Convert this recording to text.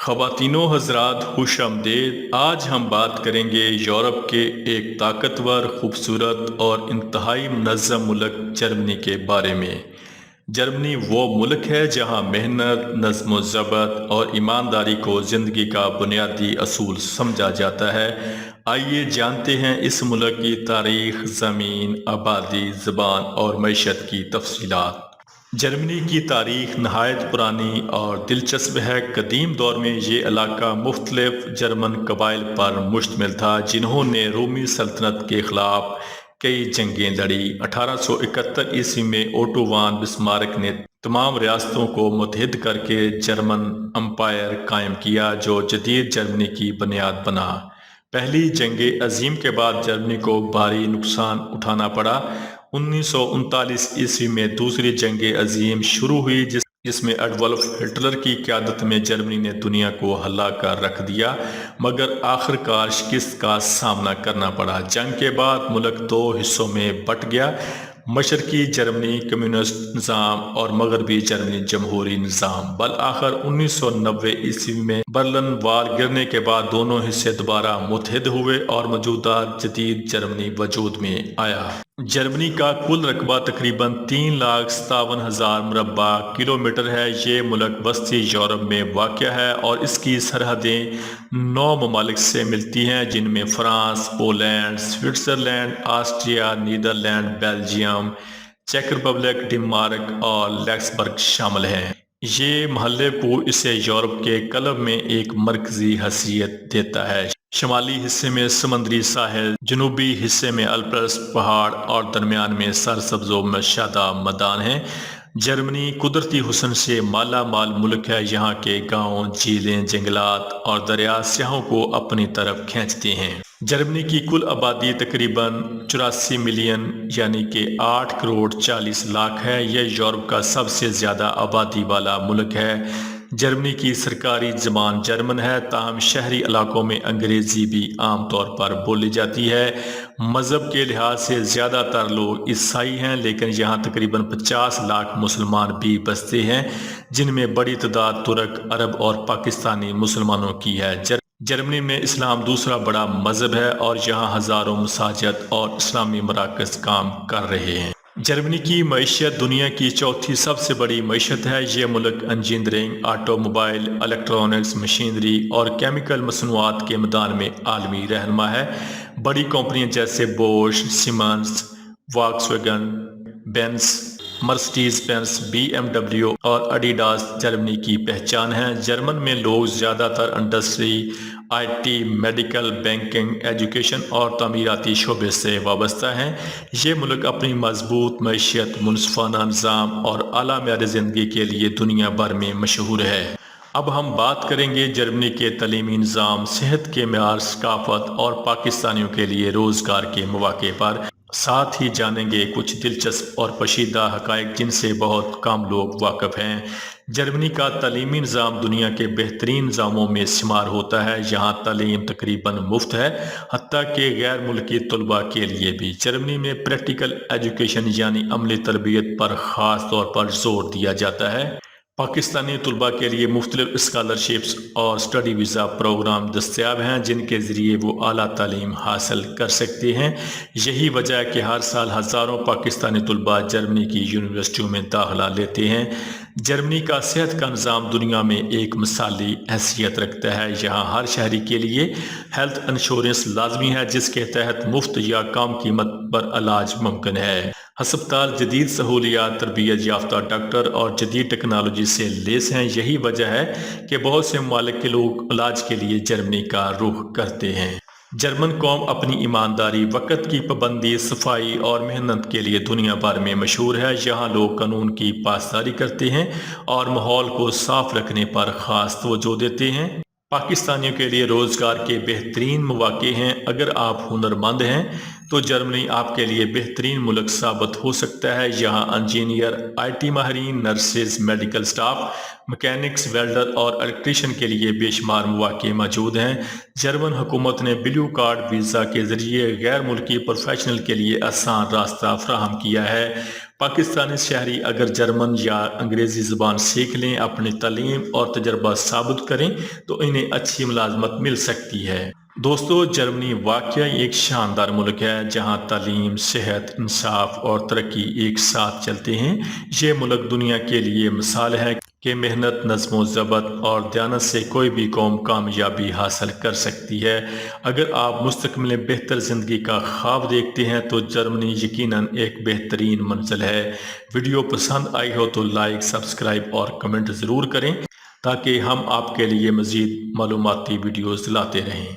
خواتین و حضرات خوش آمدید۔ آج ہم بات کریں گے یورپ کے ایک طاقتور، خوبصورت اور انتہائی منظم ملک جرمنی کے بارے میں۔ جرمنی وہ ملک ہے جہاں محنت، نظم و ضبط اور ایمانداری کو زندگی کا بنیادی اصول سمجھا جاتا ہے۔ آئیے جانتے ہیں اس ملک کی تاریخ، زمین، آبادی، زبان اور معیشت کی تفصیلات۔ جرمنی کی تاریخ نہایت پرانی اور دلچسپ ہے۔ قدیم دور میں یہ علاقہ مختلف جرمن قبائل پر مشتمل تھا جنہوں نے رومی سلطنت کے خلاف کئی جنگیں لڑی۔ 1871 عیسوی میں اوٹو وان بسمارک نے تمام ریاستوں کو متحد کر کے جرمن امپائر قائم کیا جو جدید جرمنی کی بنیاد بنا۔ پہلی جنگ عظیم کے بعد جرمنی کو بھاری نقصان اٹھانا پڑا۔ 1939 عیسوی میں دوسری جنگ عظیم شروع ہوئی جس میں ایڈولف ہٹلر کی قیادت میں جرمنی نے دنیا کو ہلا کر رکھ دیا، مگر آخر کار شکست کا سامنا کرنا پڑا۔ جنگ کے بعد ملک دو حصوں میں بٹ گیا، مشرقی جرمنی کمیونسٹ نظام اور مغربی جرمنی جمہوری نظام۔ بالآخر 1990 عیسوی میں برلن وال گرنے کے بعد دونوں حصے دوبارہ متحد ہوئے اور موجودہ جدید جرمنی وجود میں آیا۔ جرمنی کا کل رقبہ تقریباً 3,57,000 مربع کلومیٹر ہے۔ یہ ملک وسطی یورپ میں واقع ہے اور اس کی سرحدیں 9 ممالک سے ملتی ہیں جن میں France, Poland, Switzerland, Austria, Netherland, Belgium, check republic, Denmark اور لیکسمبرگ شامل ہیں۔ یہ محلے کو اسے یورپ کے قلب میں ایک مرکزی حیثیت دیتا ہے۔ شمالی حصے میں سمندری ساحل، جنوبی حصے میں الپس پہاڑ اور درمیان میں سرسبز و مشاہدہ میدان ہیں۔ جرمنی قدرتی حسن سے مالا مال ملک ہے۔ یہاں کے گاؤں، جھیلیں، جنگلات اور دریا سیاحوں کو اپنی طرف کھینچتے ہیں۔ جرمنی کی کل آبادی تقریباً 84 ملین یعنی کہ 8 کروڑ 40 لاکھ ہے۔ یہ یورپ کا سب سے زیادہ آبادی والا ملک ہے۔ جرمنی کی سرکاری زبان جرمن ہے، تاہم شہری علاقوں میں انگریزی بھی عام طور پر بولی جاتی ہے۔ مذہب کے لحاظ سے زیادہ تر لوگ عیسائی ہیں، لیکن یہاں تقریباً 50 لاکھ مسلمان بھی بستے ہیں جن میں بڑی تعداد ترک، عرب اور پاکستانی مسلمانوں کی ہے۔ جرمنی میں اسلام دوسرا بڑا مذہب ہے اور یہاں ہزاروں مساجد اور اسلامی مراکز کام کر رہے ہیں۔ جرمنی کی معیشت دنیا کی چوتھی سب سے بڑی معیشت ہے۔ یہ ملک engineering, automobile, electronics, machinery اور کیمیکل مصنوعات کے میدان میں عالمی رہنما ہے۔ بڑی کمپنیاں جیسے Bosch, Siemens, Volkswagen, Benz, Mercedes Benz, B M W اور ایڈیڈاس جرمنی کی پہچان ہیں۔ جرمن میں لوگ زیادہ تر industry, I T, medical, banking, education اور تعمیراتی شعبے سے وابستہ ہیں۔ یہ ملک اپنی مضبوط معیشت، منصفانہ نظام اور اعلیٰ معیار زندگی کے لیے دنیا بھر میں مشہور ہے۔ اب ہم بات کریں گے جرمنی کے تعلیمی نظام، صحت کے معیار، ثقافت اور پاکستانیوں کے لیے روزگار کے مواقع پر۔ ساتھ ہی جانیں گے کچھ دلچسپ اور پوشیدہ حقائق جن سے بہت کم لوگ واقف ہیں۔ جرمنی کا تعلیمی نظام دنیا کے بہترین نظاموں میں شمار ہوتا ہے۔ یہاں تعلیم تقریباً مفت ہے، حتیٰ کہ غیر ملکی طلباء کے لیے بھی۔ جرمنی میں پریکٹیکل ایجوکیشن یعنی عملی تربیت پر خاص طور پر زور دیا جاتا ہے۔ پاکستانی طلباء کے لیے مختلف اسکالرشپس اور سٹڈی ویزا پروگرام دستیاب ہیں جن کے ذریعے وہ اعلیٰ تعلیم حاصل کر سکتے ہیں۔ یہی وجہ ہے کہ ہر سال ہزاروں پاکستانی طلباء جرمنی کی یونیورسٹیوں میں داخلہ لیتے ہیں۔ جرمنی کا صحت کا نظام دنیا میں ایک مثالی حیثیت رکھتا ہے۔ یہاں ہر شہری کے لیے ہیلتھ انشورنس لازمی ہے جس کے تحت مفت یا کم قیمت پر علاج ممکن ہے۔ ہسپتال جدید سہولیات، تربیت یافتہ ڈاکٹر اور جدید ٹیکنالوجی سے لیس ہیں۔ یہی وجہ ہے کہ بہت سے ممالک کے لوگ علاج کے لیے جرمنی کا رخ کرتے ہیں۔ جرمن قوم اپنی ایمانداری، وقت کی پابندی، صفائی اور محنت کے لیے دنیا بھر میں مشہور ہے۔ یہاں لوگ قانون کی پاسداری کرتے ہیں اور ماحول کو صاف رکھنے پر خاص توجہ دیتے ہیں۔ پاکستانیوں کے لیے روزگار کے بہترین مواقع ہیں۔ اگر آپ ہنر مند ہیں، تو جرمنی آپ کے لیے بہترین ملک ثابت ہو سکتا ہے۔ یہاں انجینئر، IT ماہرین، nurses, medical staff, mechanics, welder اور الیکٹریشین کے لیے بے شمار مواقع موجود ہیں۔ جرمن حکومت نے بلیو کارڈ ویزا کے ذریعے غیر ملکی پروفیشنل کے لیے آسان راستہ فراہم کیا ہے۔ پاکستانی شہری اگر جرمن یا انگریزی زبان سیکھ لیں، اپنی تعلیم اور تجربہ ثابت کریں تو انہیں اچھی ملازمت مل سکتی ہے۔ دوستو، جرمنی واقعی ایک شاندار ملک ہے جہاں تعلیم، صحت، انصاف اور ترقی ایک ساتھ چلتے ہیں۔ یہ ملک دنیا کے لیے مثال ہے کہ محنت، نظم و ضبط اور دیانت سے کوئی بھی قوم کامیابی حاصل کر سکتی ہے۔ اگر آپ مستقبل میں بہتر زندگی کا خواب دیکھتے ہیں تو جرمنی یقیناً ایک بہترین منزل ہے۔ ویڈیو پسند آئی ہو تو لائک، سبسکرائب اور کمنٹ ضرور کریں تاکہ ہم آپ کے لیے مزید معلوماتی ویڈیوز لاتے رہیں۔